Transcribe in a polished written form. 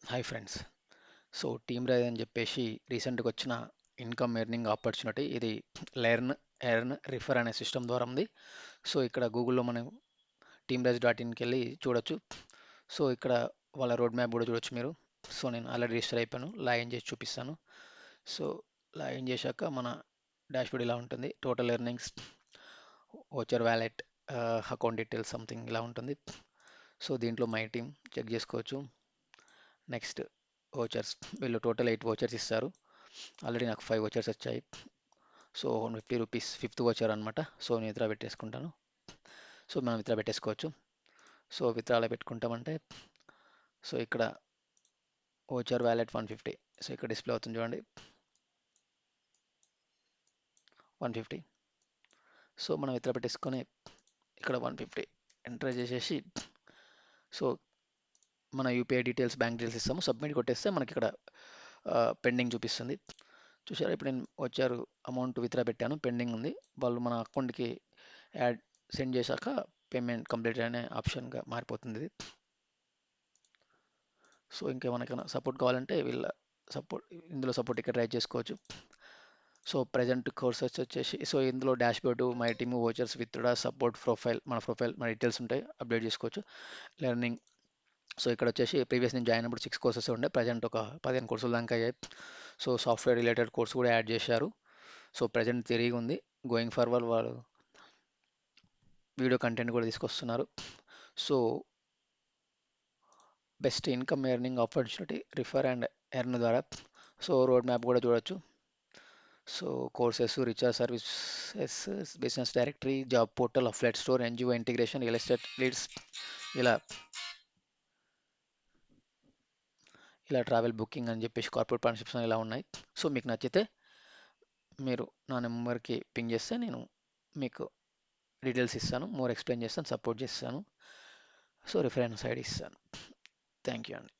Hi friends. So team rise అని చెప్పేసి రీసెంట్గా వచ్చిన ఇన్కమ్ ఎర్నింగ్ ఆపర్చునిటీ ఇది. ఎర్న్ రిఫర్ అనే సిస్టమ్ ద్వారా ఉంది. సో ఇక్కడ గూగుల్లో మనం టీమ్ రైజ్ .inకి వెళ్ళి చూడొచ్చు. సో ఇక్కడ వాళ్ళ రోడ్ మ్యాప్ కూడా చూడొచ్చు మీరు. సో నేను ఆల్రెడీ రిజిస్టర్ అయిపోయాను. లాగిన్ చేసి చూపిస్తాను. సో లాగిన్ చేశాక మన డాష్బోర్డ్ ఇలా ఉంటుంది. Total earnings, voucher wallet, account details something ఇలా ఉంటుంది. సో దీంట్లో మై టీమ్ చెక్ చేసుకోవచ్చు. నెక్స్ట్ ఓచర్స్, వీళ్ళు టోటల్ 8 ఓచర్స్ ఇస్తారు. ఆల్రెడీ నాకు 5 ఓచర్స్ వచ్చాయి. సో ₹150 ఫిఫ్త్ ఓచర్ అనమాట. సో నేను విత్డ్రా పెట్టేసుకుంటాను. సో మనం విత్డ్రా పెట్టేసుకోవచ్చు. సో విత్డ్రాలో పెట్టుకుంటామంటే సో ఇక్కడ ఓచర్ వ్యాలెట్ 150. సో ఇక్కడ డిస్ప్లే అవుతుంది చూడండి, 150. సో మనం విత్డ్రా పెట్టేసుకొని ఇక్కడ 150 ఎంటర్ చేసేసి సో మన యూపీఐ డీటెయిల్స్, బ్యాంక్ డీటెయిల్స్ ఇస్తాము. సబ్మిట్ కొట్టేస్తే మనకి ఇక్కడ పెండింగ్ చూపిస్తుంది. చూసారా, ఇప్పుడు నేను వచ్చారు అమౌంట్ విత్డ్రా పెట్టాను, పెండింగ్ ఉంది. వాళ్ళు మన అకౌంట్కి యాడ్ సెండ్ చేశాక పేమెంట్ కంప్లీట్ అనే ఆప్షన్గా మారిపోతుంది ఇది. సో ఇంకేమైనా సపోర్ట్ కావాలంటే వీళ్ళ సపోర్ట్, ఇందులో సపోర్ట్ ఇక్కడ ట్రై చేసుకోవచ్చు. సో ప్రజెంట్ కోర్సెస్ వచ్చేసి సో ఇందులో dashboard, my team, vouchers, withdraw, support, profile మన డీటెయిల్స్ ఉంటాయి, అప్డేట్ చేసుకోవచ్చు. లెర్నింగ్, సో ఇక్కడ వచ్చేసి ప్రీవియస్ నేను జాయిన్ అయినప్పుడు 6 కోర్సెస్ ఉండే, ప్రజెంట్ ఒక 15 కోర్సులు దాకా అయ్యాయి. సో సాఫ్ట్వేర్ రిలేటెడ్ కోర్స్ కూడా యాడ్ చేశారు. సో ప్రజెంట్ తిరిగి ఉంది. గోయింగ్ ఫార్వర్డ్ వాళ్ళు వీడియో కంటెంట్ కూడా తీసుకొస్తున్నారు. So best income earning opportunity refer and earn ద్వారా. సో రోడ్ మ్యాప్ కూడా చూడొచ్చు. So courses, recharge services, business directory, job portal, affiliate store, NGO integration, real estate leads, ఇలా ఇలా ట్రావెల్ బుకింగ్ అని చెప్పేసి కార్పొరేట్ పార్ట్నర్షిప్స్ ఇలా ఉన్నాయి. సో మీకు నచ్చితే మీరు నా నెంబర్కి పింగ్ చేస్తే నేను మీకు డీటెయిల్స్ ఇస్తాను, మోర్ ఎక్స్ప్లెయిన్ చేస్తాను, సపోర్ట్ చేస్తాను. సో రిఫరెన్స్ ఐడి ఇస్తాను. థ్యాంక్ యూ అండి.